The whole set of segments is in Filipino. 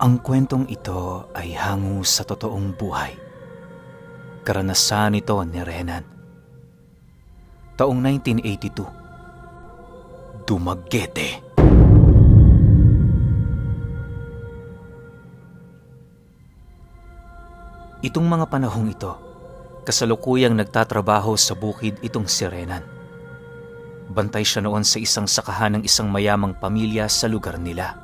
Ang kwentong ito ay hango sa totoong buhay. Karanasan ito ni Renan. Taong 1982. Dumaguete. Itong mga panahong ito, kasalukuyang nagtatrabaho sa bukid itong si Renan. Bantay siya noon sa isang sakahan ng isang mayamang pamilya sa lugar nila.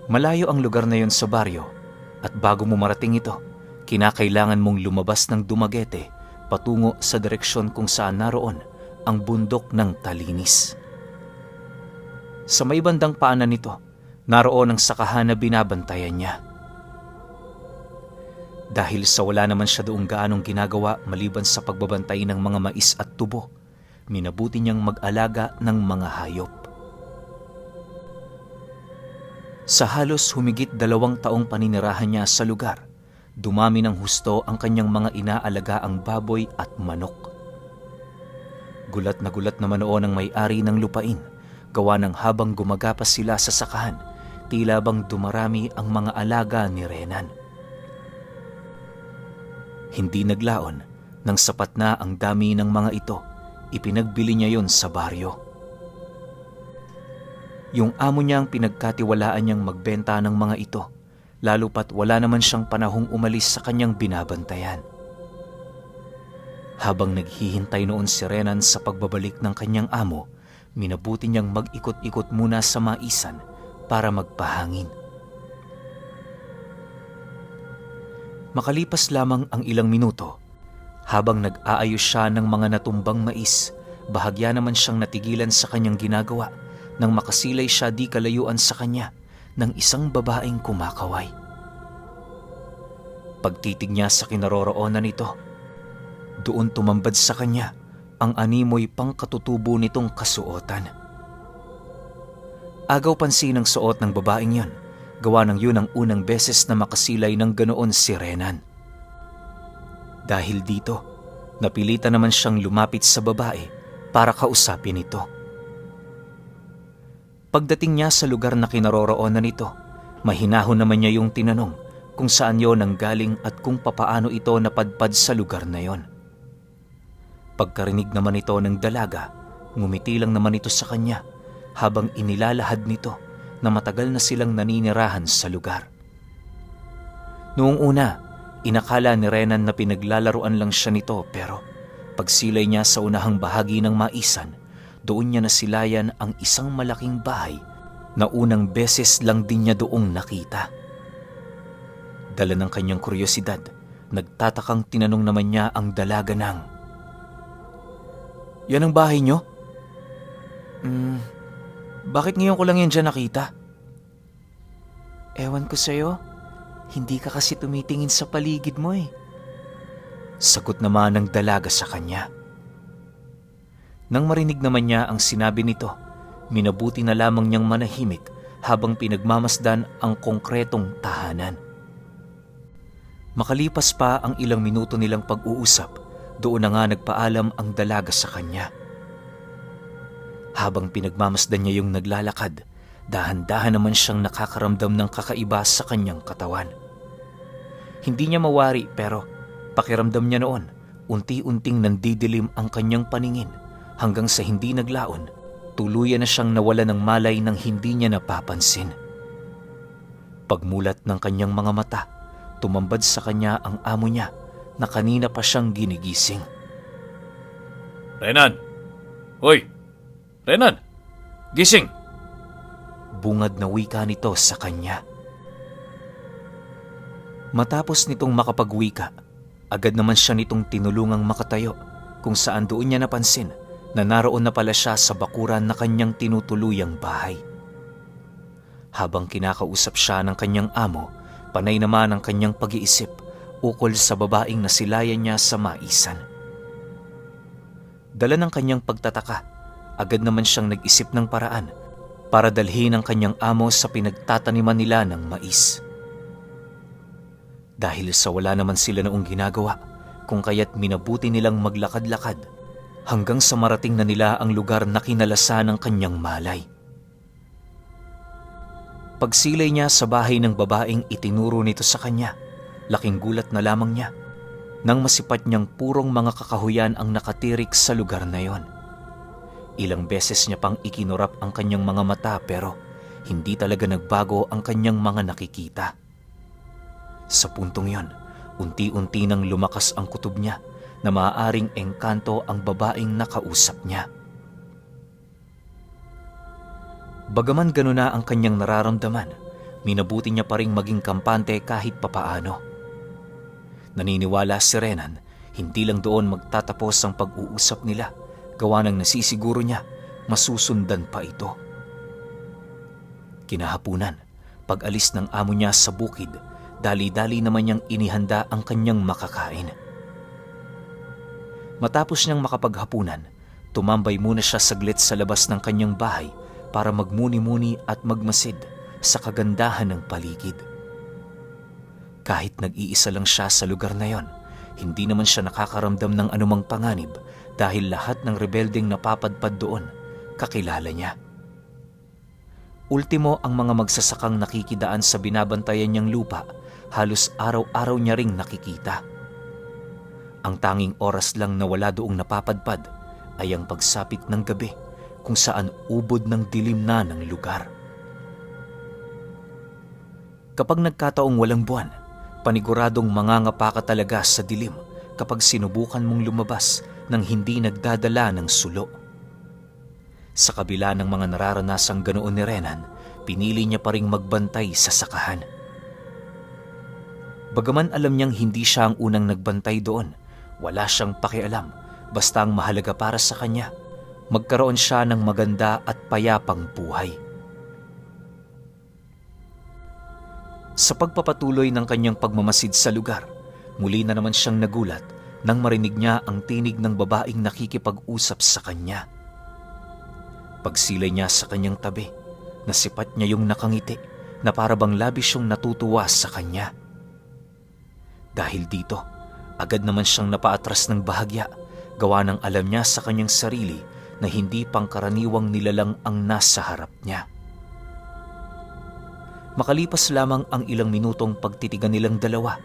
Malayo ang lugar na yon sa baryo at bago mo marating ito, kinakailangan mong lumabas ng Dumaguete patungo sa direksyon kung saan naroon ang bundok ng Talinis. Sa may bandang paanan nito, naroon ang sakahan na binabantayan niya. Dahil sa wala naman siya doong gaanong ginagawa maliban sa pagbabantay ng mga mais at tubo, minabuti niyang mag-alaga ng mga hayop. Sa halos humigit 2 taong paninirahan niya sa lugar, dumami ng husto ang kanyang mga inaalagaang baboy at manok. Gulat naman noon ang may-ari ng lupain, gawa ng habang gumagapas sila sa sakahan, tila bang dumarami ang mga alaga ni Renan. Hindi naglaon, nang sapat na ang dami ng mga ito, ipinagbili niya yon sa baryo. Yung amo niya ang pinagkatiwalaan niyang magbenta ng mga ito, lalo pat wala naman siyang panahong umalis sa kanyang binabantayan. Habang naghihintay noon si Renan sa pagbabalik ng kanyang amo, minabuti niyang mag-ikot-ikot muna sa maisan para magpahangin. Makalipas lamang ang ilang minuto, habang nag-aayos siya ng mga natumbang mais, bahagya naman siyang natigilan sa kanyang ginagawa nang makasilay siya di kalayuan sa kanya ng isang babaeng kumakaway. Pagtitig niya sa kinaroroonan nito, doon tumambad sa kanya ang animoy pangkatutubo nitong kasuotan. Agaw pansin ang suot ng babaeng yon, gawa ng yun ang unang beses na makasilay ng ganoon si Renan. Dahil dito, napilitan naman siyang lumapit sa babae para kausapin ito. Pagdating niya sa lugar na kinaroroonan nito, mahinahon naman niya yung tinanong kung saan yon nanggaling at kung papaano ito napadpad sa lugar na yon. Pagkarinig naman ito ng dalaga, ngumiti lang naman ito sa kanya habang inilalahad nito na matagal na silang naninirahan sa lugar. Noong una, inakala ni Renan na pinaglalaruan lang siya nito pero pagsilay niya sa unahang bahagi ng maisan, doon niya nasilayan ang isang malaking bahay na unang beses lang din niya doong nakita. Dala ng kanyang kuryosidad, nagtatakang tinanong naman niya ang dalaga ng, "Yan ang bahay niyo? Bakit ngayon ko lang yan dyan nakita?" "Ewan ko sa'yo, hindi ka kasi tumitingin sa paligid mo eh." Sagot naman ng dalaga sa kanya. Nang marinig naman niya ang sinabi nito, minabuti na lamang niyang manahimik habang pinagmamasdan ang konkretong tahanan. Makalipas pa ang ilang minuto nilang pag-uusap, doon na nga nagpaalam ang dalaga sa kanya. Habang pinagmamasdan niya yung naglalakad, dahan-dahan naman siyang nakakaramdam ng kakaiba sa kanyang katawan. Hindi niya mawari pero pakiramdam niya noon, unti-unting nandidilim ang kanyang paningin hanggang sa hindi naglaon, tuluyan na siyang nawala ng malay nang hindi niya napapansin. Pagmulat ng kanyang mga mata, tumambad sa kanya ang amo niya na kanina pa siyang ginigising. "Renan! Hoy! Renan! Gising!" Bungad na wika nito sa kanya. Matapos nitong makapagwika, agad naman siya nitong tinulungang makatayo kung saan doon niya napansin na naroon na pala siya sa bakuran na kanyang tinutuluyang bahay. Habang kinakausap siya ng kanyang amo, panay naman ang kanyang pag-iisip ukol sa babaeng nasilayan niya sa maisan. Dala ng kanyang pagtataka, agad naman siyang nag-isip ng paraan para dalhin ang kanyang amo sa pinagtataniman nila ng mais. Dahil sa wala naman sila noong ginagawa, kung kaya't minabuti nilang maglakad-lakad hanggang sa marating na nila ang lugar na kinalasan ng kanyang malay. Pagsilay niya sa bahay ng babaeng itinuro nito sa kanya, laking gulat na lamang niya nang masipat niyang purong mga kakahuyan ang nakatirik sa lugar na yon. Ilang beses niya pang ikinurap ang kanyang mga mata pero hindi talaga nagbago ang kanyang mga nakikita. Sa puntong yon, unti-unti nang lumakas ang kutob niya na maaaring engkanto ang babaeng nakausap niya. Bagaman gano'n na ang kanyang nararamdaman, minabuti niya pa ring maging kampante kahit papaano. Naniniwala si Renan, hindi lang doon magtatapos ang pag-uusap nila, gawa ng nasisiguro niya masusundan pa ito. Kinahapunan, pag-alis ng amo niya sa bukid, dali-dali naman niyang inihanda ang kanyang makakain. Matapos niyang makapaghapunan, tumambay muna siya saglit sa labas ng kanyang bahay para magmuni-muni at magmasid sa kagandahan ng paligid. Kahit nag-iisa lang siya sa lugar na yon, hindi naman siya nakakaramdam ng anumang panganib dahil lahat ng rebeldeng napapadpad doon, kakilala niya. Ultimo ang mga magsasakang nakikidaan sa binabantayan niyang lupa, halos araw-araw niya ring nakikita. Ang tanging oras lang na wala doong napapadpad ay ang pagsapit ng gabi, kung saan ubod ng dilim na ng lugar. Kapag nagkataong walang buwan, paniguradong mangangapa ka talaga sa dilim kapag sinubukan mong lumabas nang hindi nagdadala ng sulo. Sa kabila ng mga nararanasang ganoon ni Renan, pinili niya pa ring magbantay sa sakahan. Bagaman alam niyang hindi siya ang unang nagbantay doon, wala siyang pakialam, basta ang mahalaga para sa kanya, magkaroon siya ng maganda at payapang buhay. Sa pagpapatuloy ng kanyang pagmamasid sa lugar, muli na naman siyang nagulat nang marinig niya ang tinig ng babaeng nakikipag-usap sa kanya. Pagsilay niya sa kanyang tabi, nasipat niya yung nakangiti na parabang labis siyang natutuwa sa kanya. Dahil dito, agad naman siyang napaatras ng bahagya, gawa ng alam niya sa kanyang sarili na hindi pangkaraniwang nilalang ang nasa harap niya. Makalipas lamang ang ilang minutong pagtitigan nilang dalawa,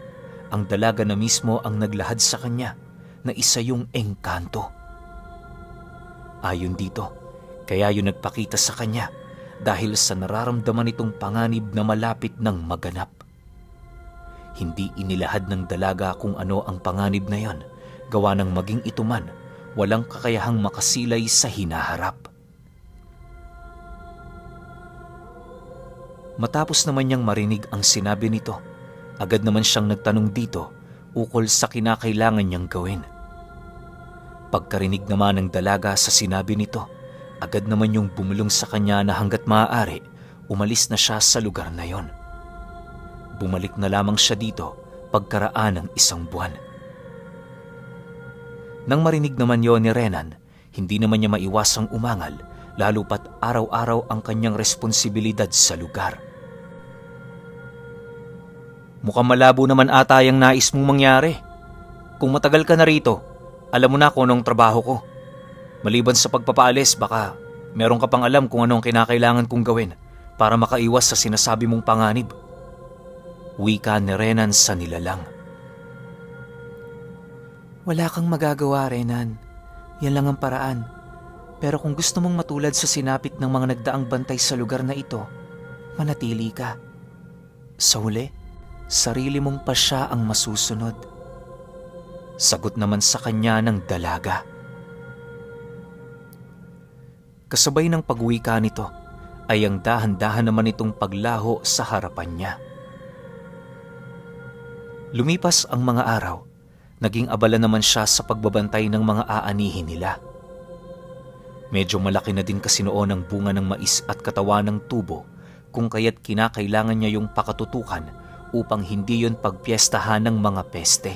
ang dalaga na mismo ang naglahad sa kanya na isa yung engkanto. Ayon dito, kaya yun nagpakita sa kanya dahil sa nararamdaman itong panganib na malapit ng maganap. Hindi inilahad ng dalaga kung ano ang panganib na yon, gawa ng maging ito man, walang kakayahang makasilay sa hinaharap. Matapos naman niyang marinig ang sinabi nito, agad naman siyang nagtanong dito ukol sa kinakailangan niyang gawin. Pagkarinig naman ng dalaga sa sinabi nito, agad naman yung bumulong sa kanya na hanggat maaari, umalis na siya sa lugar na yon. Bumalik na lamang siya dito pagkaraan ng 1 buwan. Nang marinig naman yon ni Renan, hindi naman niya maiwasang umangal, lalo pat araw-araw ang kanyang responsibilidad sa lugar. Mukhang malabo naman ata yung nais mong mangyari. Kung matagal ka na rito, alam mo na kung anong trabaho ko. Maliban sa pagpapaalis, baka meron ka pang alam kung anong kinakailangan kong gawin para makaiwas sa sinasabi mong panganib. Wika ni Renan sa nilalang. Wala kang magagawa, Renan. Yan lang ang paraan. Pero kung gusto mong matulad sa sinapit ng mga nagdaang bantay sa lugar na ito, manatili ka. Sa huli, sarili mong pa siya ang masusunod. Sagot naman sa kanya ng dalaga. Kasabay ng pagwika nito ay ang dahan-dahan naman itong paglaho sa harapan niya. Lumipas ang mga araw, naging abala naman siya sa pagbabantay ng mga aanihin nila. Medyo malaki na din kasi noon ang bunga ng mais at katawan ng tubo, kung kaya't kinakailangan niya yung pakatutukan upang hindi yon pagpiestahan ng mga peste.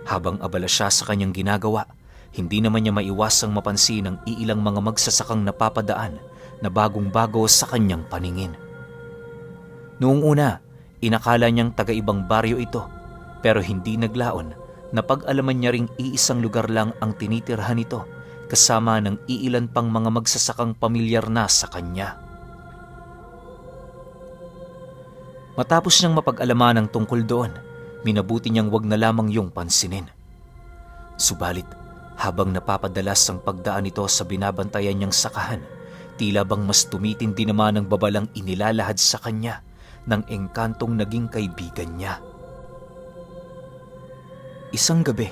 Habang abala siya sa kanyang ginagawa, hindi naman niya maiwasang mapansin ang iilang mga magsasakang napapadaan na bagong-bago sa kanyang paningin. Noong una, inakala niyang taga-ibang baryo ito, pero hindi naglaon na pag-alaman niya ring iisang lugar lang ang tinitirhan nito kasama ng iilan pang mga magsasakang pamilyar na sa kanya. Matapos niyang mapag-alaman ang tungkol doon, minabuti niyang wag na lamang yung pansinin. Subalit, habang napapadalas ang pagdaan nito sa binabantayan niyang sakahan, tila bang mas tumitindi naman ang babalang inilalahad sa kanya ng engkantong naging kaibigan niya. Isang gabi,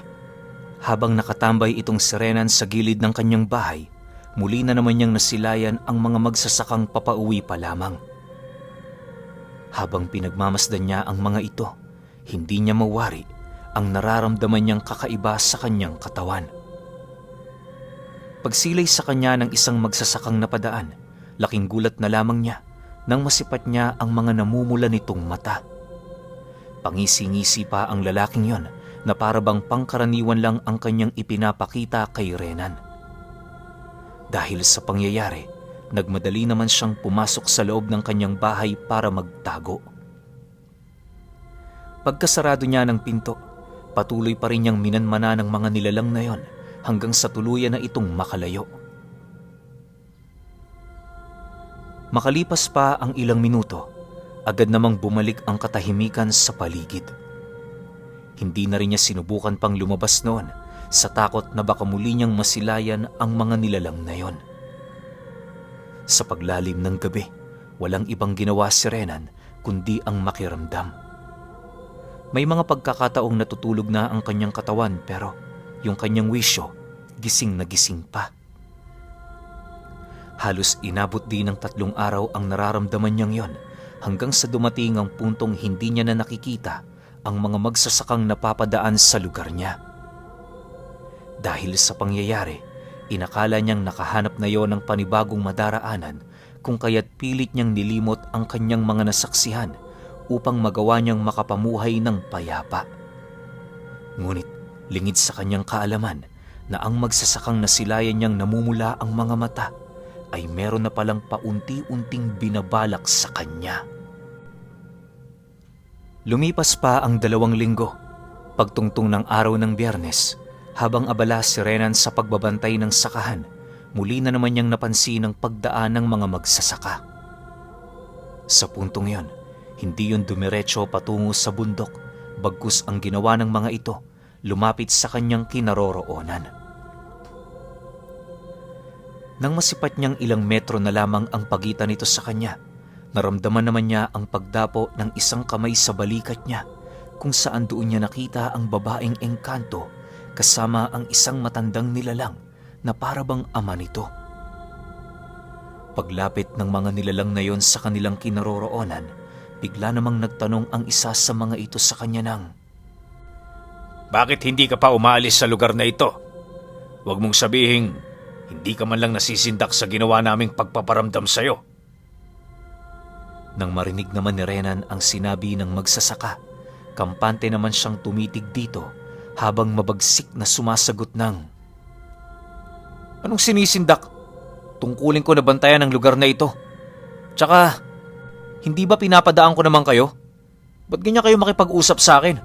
habang nakatambay itong si Renan sa gilid ng kanyang bahay, muli na naman niyang nasilayan ang mga magsasakang papauwi pa lamang. Habang pinagmamasdan niya ang mga ito, hindi niya mawari ang nararamdaman niyang kakaiba sa kanyang katawan. Pagsilay sa kanya ng isang magsasakang napadaan, laking gulat na lamang niya nang masipat niya ang mga namumula nitong mata. Pangisi-ngisi pa ang lalaking yon na parabang pangkaraniwan lang ang kanyang ipinapakita kay Renan. Dahil sa pangyayari, nagmadali naman siyang pumasok sa loob ng kanyang bahay para magtago. Pagkasarado niya ng pinto, patuloy pa rin niyang minanmana ng mga nilalang na yon hanggang sa tuluyan na itong makalayo. Makalipas pa ang ilang minuto, agad namang bumalik ang katahimikan sa paligid. Hindi na rin niya sinubukan pang lumabas noon sa takot na baka muli niyang masilayan ang mga nilalang na yon. Sa paglalim ng gabi, walang ibang ginawa si Renan kundi ang makiramdam. May mga pagkakataong natutulog na ang kanyang katawan pero yung kanyang wisyo, gising na gising pa. Halos inabot din ng 3 araw ang nararamdaman niyang yon hanggang sa dumating ang puntong hindi niya na nakikita ang mga magsasakang napapadaan sa lugar niya. Dahil sa pangyayari, inakala niyang nakahanap na yon ng panibagong madaraanan kung kaya't pilit niyang nilimot ang kanyang mga nasaksihan upang magawa niyang makapamuhay ng payapa. Ngunit lingid sa kanyang kaalaman na ang magsasakang nasilayan niyang namumula ang mga mata ay meron na palang paunti-unting binabalak sa kanya. Lumipas pa ang 2 linggo, pagtungtong ng araw ng Biyernes, habang abala si Renan sa pagbabantay ng sakahan, muli na naman niyang napansin ang pagdaan ng mga magsasaka. Sa puntong yon, hindi yun dumiretso patungo sa bundok, bagkus ang ginawa ng mga ito, lumapit sa kanyang kinaroroonan. Nang masipat niyang ilang metro na lamang ang pagitan nito sa kanya, naramdaman naman niya ang pagdapo ng isang kamay sa balikat niya kung saan doon niya nakita ang babaeng engkanto kasama ang isang matandang nilalang na parabang ama nito. Paglapit ng mga nilalang na yon sa kanilang kinaroroonan, bigla namang nagtanong ang isa sa mga ito sa kanya ng, Bakit hindi ka pa umaalis sa lugar na ito? Huwag mong sabihing hindi ka man lang nasisindak sa ginawa naming pagpaparamdam sa'yo. Nang marinig naman ni Renan ang sinabi ng magsasaka, kampante naman siyang tumitig dito habang mabagsik na sumasagot ng, Anong sinisindak? Tungkulin ko na bantayan ang lugar na ito. Tsaka, hindi ba pinapadaan ko naman kayo? Ba't ganyan kayo makipag-usap sa akin?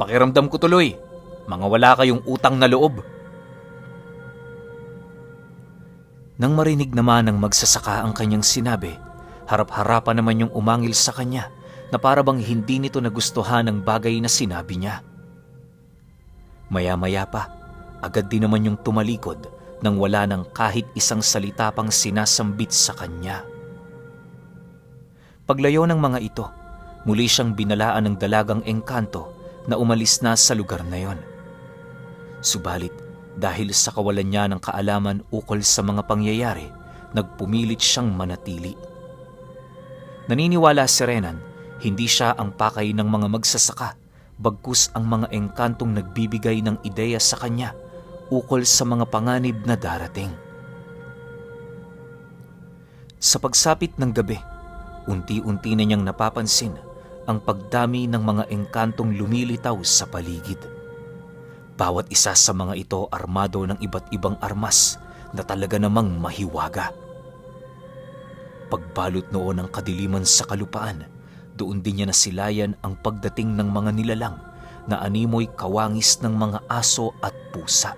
Pakiramdam ko tuloy, mga wala kayong utang na loob. Nang marinig naman ng magsasaka ang kanyang sinabi, harap-harapan naman yung umangil sa kanya na parabang hindi nito nagustuhan ang bagay na sinabi niya. Maya-maya pa, agad din naman yung tumalikod nang wala ng kahit isang salita pang sinasambit sa kanya. Paglayo ng mga ito, muli siyang binalaan ng dalagang engkanto na umalis na sa lugar na yon. Subalit, dahil sa kawalan niya ng kaalaman ukol sa mga pangyayari, nagpumilit siyang manatili. Naniniwala si Renan, hindi siya ang pakay ng mga magsasaka, bagkus ang mga engkantong nagbibigay ng ideya sa kanya ukol sa mga panganib na darating. Sa pagsapit ng gabi, unti-unti na niyang napapansin ang pagdami ng mga engkantong lumilitaw sa paligid. Bawat isa sa mga ito armado ng iba't ibang armas na talaga namang mahiwaga. Pagbalot noon ng kadiliman sa kalupaan, doon din niya nasilayan ang pagdating ng mga nilalang na animoy kawangis ng mga aso at pusa.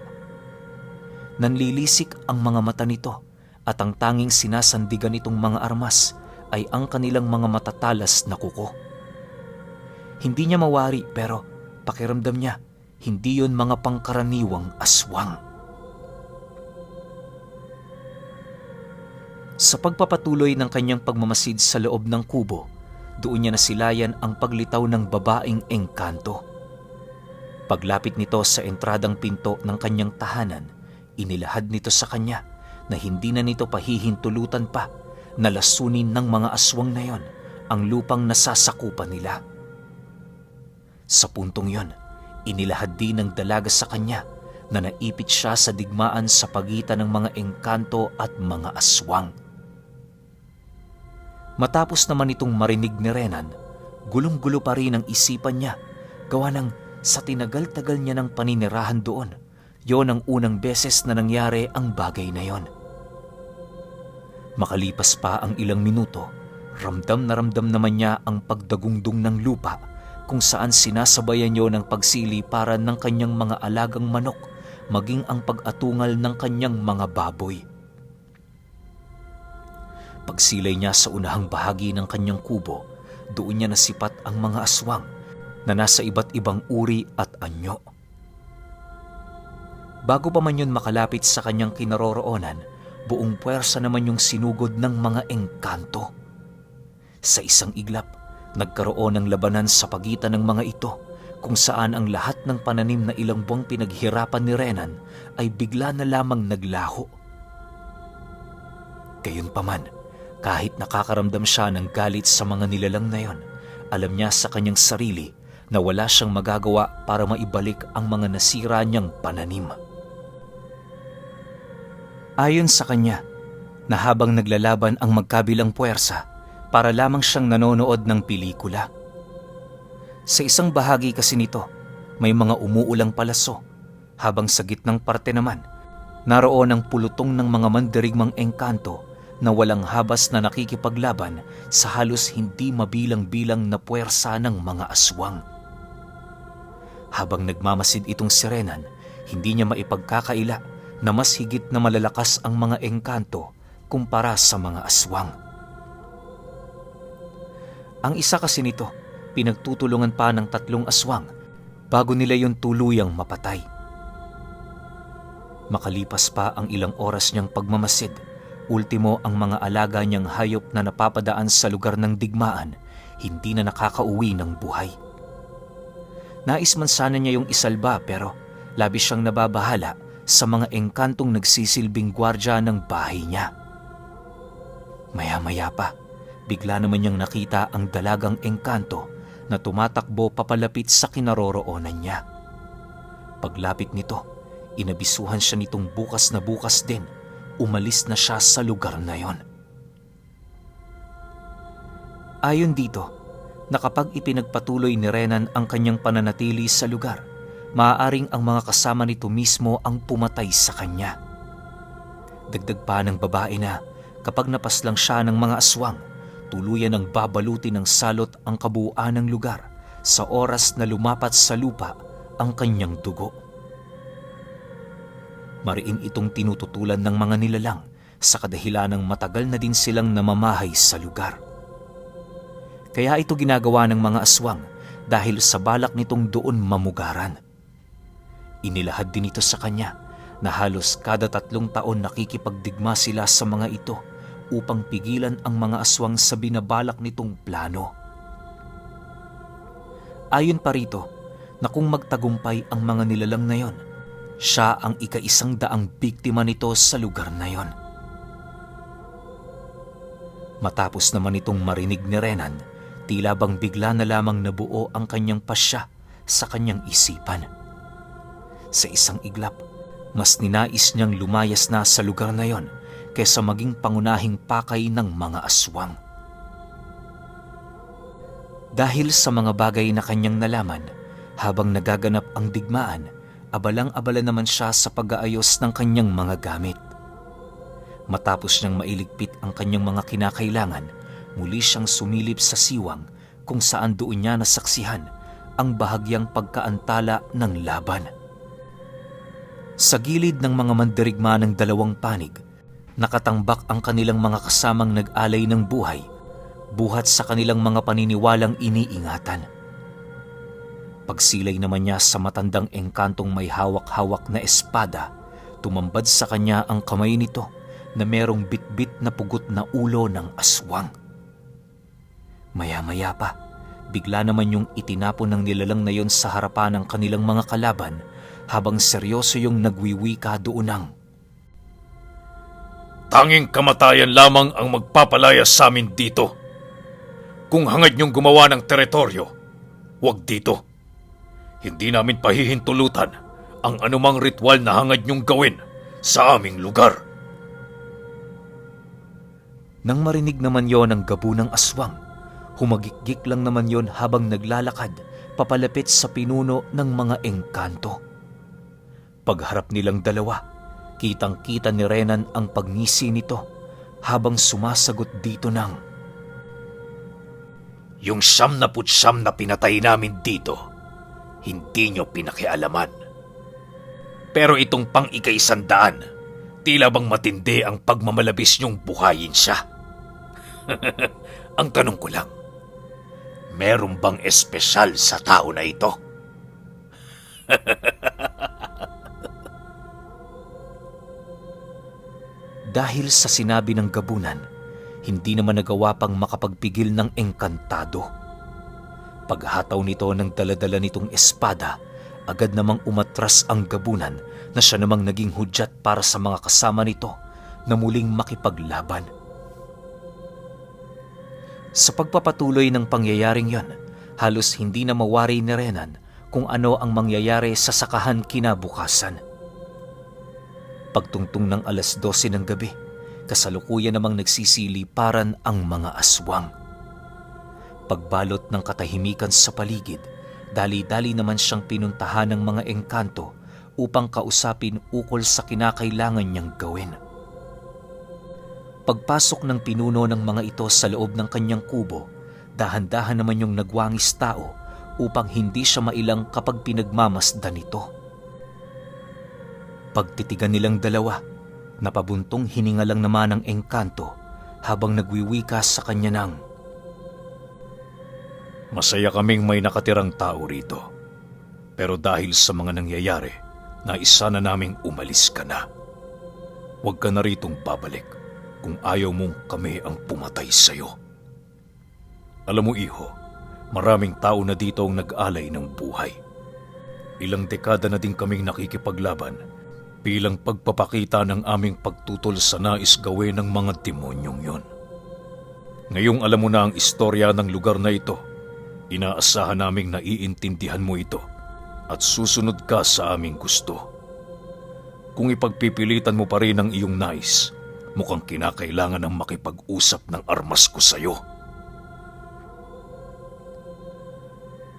Nanlilisik ang mga mata nito at ang tanging sinasandigan nitong mga armas ay ang kanilang mga matatalas na kuko. Hindi niya mawari pero pakiramdam niya, hindi yon mga pangkaraniwang aswang. Sa pagpapatuloy ng kanyang pagmamasid sa loob ng kubo, doon niya nasilayan ang paglitaw ng babaeng engkanto. Paglapit nito sa entradang pinto ng kanyang tahanan, inilahad nito sa kanya na hindi na nito pahihintulutan pa na lasunin ng mga aswang na yon ang lupang nasasakupan nila. Sa puntong yon, inilahad din ng dalaga sa kanya na naipit siya sa digmaan sa pagitan ng mga engkanto at mga aswang. Matapos naman itong marinig ni Renan, gulong-gulo pa rin ang isipan niya, gawa ng sa tinagal-tagal niya ng paninirahan doon, yon ang unang beses na nangyari ang bagay na yon. Makalipas pa ang ilang minuto, ramdam naman niya ang pagdagungdong ng lupa kung saan sinasabayan niyo ng pagsiliparan ng kanyang mga alagang manok, maging ang pag-atungal ng kanyang mga baboy. Pagsilay niya sa unahang bahagi ng kanyang kubo, doon niya nasipat ang mga aswang na nasa iba't ibang uri at anyo. Bago pa man yun makalapit sa kanyang kinaroroonan, buong puwersa naman yung sinugod ng mga engkanto. Sa isang iglap, nagkaroon ng labanan sa pagitan ng mga ito, kung saan ang lahat ng pananim na ilang buwang pinaghirapan ni Renan ay bigla na lamang naglaho. Gayunpaman, kahit nakakaramdam siya ng galit sa mga nilalang na yon, alam niya sa kanyang sarili na wala siyang magagawa para maibalik ang mga nasira niyang pananim. Ayon sa kanya, na habang naglalaban ang magkabilang puwersa, para lamang siyang nanonood ng pelikula. Sa isang bahagi kasi nito, may mga umuulang palaso, habang sa gitnang parte naman, naroon ang pulutong ng mga mandirigmang engkanto na walang habas na nakikipaglaban sa halos hindi mabilang-bilang na puwersa ng mga aswang. Habang nagmamasid itong si Renan, hindi niya maipagkakaila na mas higit na malalakas ang mga engkanto kumpara sa mga aswang. Ang isa kasi nito, pinagtutulungan pa ng 3 aswang bago nila yon tuluyang mapatay. Makalipas pa ang ilang oras niyang pagmamasid, ultimo ang mga alaga niyang hayop na napapadaan sa lugar ng digmaan, hindi na nakakauwi ng buhay. Nais man sana niya yung isalba pero labis siyang nababahala sa mga engkantong nagsisilbing gwardya ng bahay niya. Maya-maya pa, bigla naman niyang nakita ang dalagang engkanto na tumatakbo papalapit sa kinaroroonan niya. Paglapit nito, inabisuhan siya nitong bukas na bukas din, umalis na siya sa lugar na yon. Ayon dito, na kapag ipinagpatuloy ni Renan ang kanyang pananatili sa lugar, maaaring ang mga kasama nito mismo ang pumatay sa kanya. Dagdag pa ng babae na kapag napaslang siya ng mga aswang, tuluyan ng babaluti ng salot ang kabuuan ng lugar sa oras na lumapat sa lupa ang kanyang dugo. Mariin itong tinututulan ng mga nilalang sa kadahilanang matagal na din silang namamahay sa lugar. Kaya ito ginagawa ng mga aswang dahil sa balak nitong doon mamugaran. Inilahad din ito sa kanya na halos kada 3 taon nakikipagdigma sila sa mga ito upang pigilan ang mga aswang sa binabalak nitong plano. Ayon pa rito na kung magtagumpay ang mga nilalang na yon, siya ang ika-100 biktima nito sa lugar na yon. Matapos naman itong marinig ni Renan, tila bang bigla na lamang nabuo ang kanyang pasya sa kanyang isipan. Sa isang iglap, mas ninais niyang lumayas na sa lugar na yon kaysa maging pangunahing pakay ng mga aswang. Dahil sa mga bagay na kanyang nalaman, habang nagaganap ang digmaan, abalang-abala naman siya sa pag-aayos ng kanyang mga gamit. Matapos niyang mailigpit ang kanyang mga kinakailangan, muli siyang sumilip sa siwang kung saan doon niya nasaksihan ang bahagyang pagkaantala ng laban. Sa gilid ng mga mandirigma ng 2 panig, nakatambak ang kanilang mga kasamang nag-alay ng buhay buhat sa kanilang mga paniniwalang iniingatan. Pagsilay naman niya sa matandang engkantong may hawak-hawak na espada, tumambad sa kanya ang kamay nito na merong bitbit na pugot na ulo ng aswang. Maya-maya pa, bigla naman yung itinapon ng nilalang na yon sa harapan ng kanilang mga kalaban habang seryoso yung nagwiwika doonang, Tanging kamatayan lamang ang magpapalaya sa amin dito. Kung hangad niyong gumawa ng teritoryo, huwag dito. Hindi namin pahihintulutan ang anumang ritual na hangad niyong gawin sa aming lugar. Nang marinig naman yon ng gabo ng aswang, humagikgik lang naman yon habang naglalakad papalapit sa pinuno ng mga engkanto. Pagharap nilang dalawa, kitang-kita ni Renan ang pagngisi nito habang sumasagot dito ng, Yung 99 na pinatay namin dito, hindi nyo pinakialaman. Pero itong pang-100, tila bang matindi ang pagmamalabis nyong buhayin siya. Ang tanong ko lang, meron bang espesyal sa tao na ito? Dahil sa sinabi ng gabunan, hindi naman nagawa pang makapagpigil ng engkantado. Paghataw nito ng daladala nitong espada, agad namang umatras ang gabunan na siya namang naging hudyat para sa mga kasama nito na muling makipaglaban. Sa pagpapatuloy ng pangyayaring yon, halos hindi na mawari ni Renan kung ano ang mangyayari sa sakahan kinabukasan. Pagtungtong ng 12:00 ng gabi, kasalukuyan namang nagsisiliparan ang mga aswang. Pagbalot ng katahimikan sa paligid, dali-dali naman siyang pinuntahan ng mga engkanto upang kausapin ukol sa kinakailangan niyang gawin. Pagpasok ng pinuno ng mga ito sa loob ng kanyang kubo, dahan-dahan naman yung nagwangis tao upang hindi siya mailang kapag pinagmamasdan ito. Pagtitigan nilang dalawa, napabuntong hininga lang naman ang engkanto habang nagwiwika sa kanya ng, Masaya kaming may nakatirang tao rito. Pero dahil sa mga nangyayari, naisa na naming umalis ka na. Huwag ka na ritong babalik kung ayaw mong kami ang pumatay sa'yo. Alam mo iho, maraming tao na dito ang nag-alay ng buhay. Ilang dekada na din kaming nakikipaglaban bilang pagpapakita ng aming pagtutol sa nais gawin ng mga demonyong yon. Ngayong alam mo na ang istorya ng lugar na ito, inaasahan naming naiintindihan mo ito at susunod ka sa aming gusto. Kung ipagpipilitan mo pa rin ang iyong nais, mukhang kinakailangan ng makipag-usap ng armas ko sa'yo.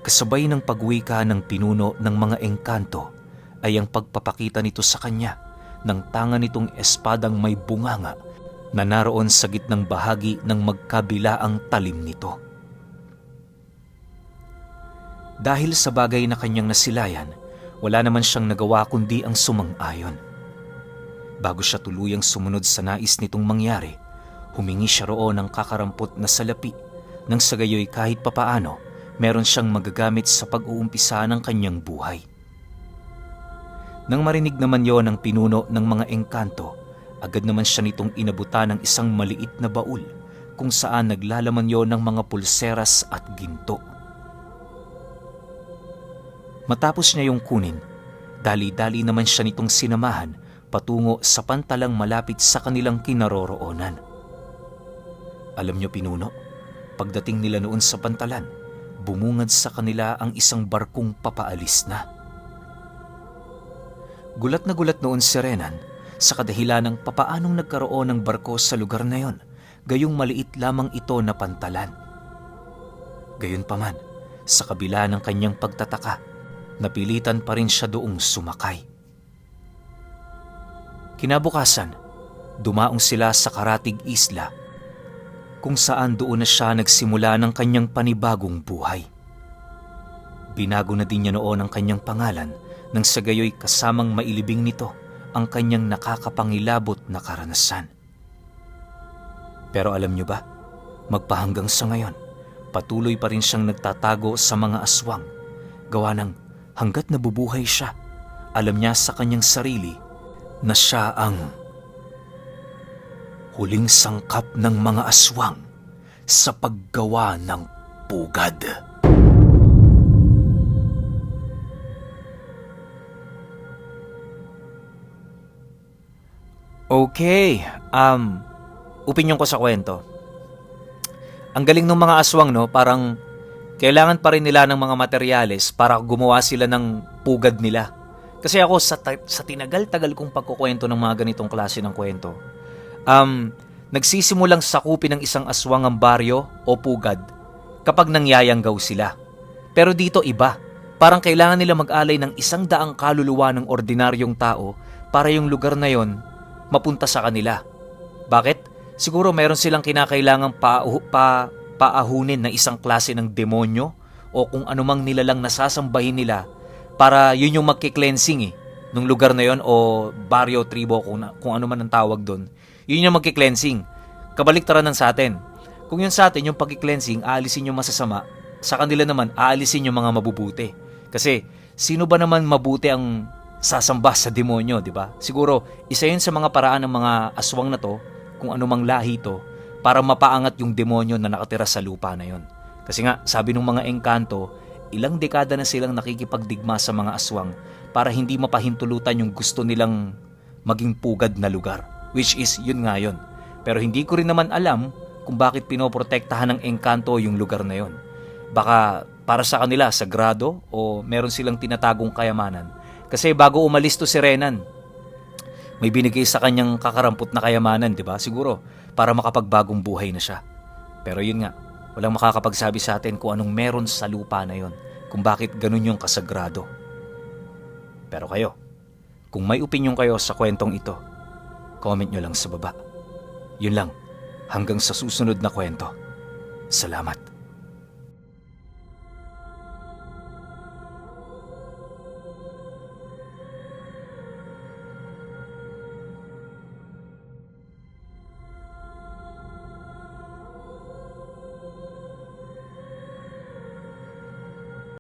Kasabay ng pagwika ng pinuno ng mga engkanto ay ang pagpapakita nito sa kanya ng tanga nitong espadang may bunganga na naroon sa gitnang bahagi ng magkabilaang talim nito. Dahil sa bagay na kanyang nasilayan, wala naman siyang nagawa kundi ang sumang-ayon. Bago siya tuluyang sumunod sa nais nitong mangyari, humingi siya roon ng kakarampot na salapi nang sa gayoy kahit papaano meron siyang magagamit sa pag-uumpisa ng kanyang buhay. Nang marinig naman yon ng pinuno ng mga engkanto, agad naman siya nitong inabutan ng isang maliit na baul kung saan naglalaman yon ng mga pulseras at ginto. Matapos niya yung kunin, dali-dali naman siya nitong sinamahan patungo sa pantalang malapit sa kanilang kinaroroonan. Alam niyo pinuno, pagdating nila noon sa pantalan, bumungad sa kanila ang isang barkong papaalis na. Gulat na gulat noon si Renan sa kadahilan ng papaanong nagkaroon ng barko sa lugar na yon, gayong maliit lamang ito na pantalan. Gayunpaman, sa kabila ng kanyang pagtataka, napilitan pa rin siya doong sumakay. Kinabukasan, dumaong sila sa Karatig Isla, kung saan doon na siya nagsimula ng kanyang panibagong buhay. Binago na din niya noon ang kanyang pangalan nang sa gayoy kasamang mailibing nito ang kanyang nakakapangilabot na karanasan. Pero alam niyo ba, Magpahanggang sa ngayon, patuloy pa rin siyang nagtatago sa mga aswang. Gawa ng hanggat nabubuhay siya, alam niya sa kanyang sarili na siya ang huling sangkap ng mga aswang sa paggawa ng pugad. Okay, opinyon ko sa kwento. Ang galing ng mga aswang, no? Parang kailangan pa rin nila ng mga materyales para gumawa sila ng pugad nila. Kasi ako sa tinagal-tagal kong pagkukwento ng mga ganitong klase ng kwento, nagsisimulang sakupin ng isang aswang ang baryo o pugad kapag nangyayanggaw sila. Pero dito iba. Parang kailangan nila mag-alay ng 100 kaluluwa ng ordinaryong tao para yung lugar na yon mapunta sa kanila. Bakit? Siguro meron silang kinakailangang paahunin ng isang klase ng demonyo o kung anumang nilalang nasasambahin nila para yun yung magki-cleansing nung lugar na yon o baryo, tribo, kung ano man ang tawag doon. Yun yung magki-cleansing. Kabaliktaran ng sa atin. Kung yun sa atin yung pag-cleansing, aalisin yung masasama, sa kanila naman aalisin yung mga mabubuti. Kasi sino ba naman mabuti ang sasamba sa demonyo, di ba? Siguro, isa yun sa mga paraan ng mga aswang na to, kung anumang lahi to, para mapaangat yung demonyo na nakatira sa lupa na yon. Kasi nga, sabi ng mga engkanto, ilang dekada na silang nakikipagdigma sa mga aswang para hindi mapahintulutan yung gusto nilang maging pugad na lugar. Which is, yun nga yun. Pero hindi ko rin naman alam kung bakit pinoprotektahan ng engkanto yung lugar na yon. Baka para sa kanila, sagrado o meron silang tinatagong kayamanan. Kasi bago umalis to si Renan, may binigay sa kanyang kakarampot na kayamanan, di ba? Siguro, para makapagbagong buhay na siya. Pero yun nga, walang makakapagsabi sa atin kung anong meron sa lupa na yon, kung bakit ganun yung kasagrado. Pero kayo, kung may opinyon kayo sa kwentong ito, comment nyo lang sa baba. Yun lang, hanggang sa susunod na kwento. Salamat.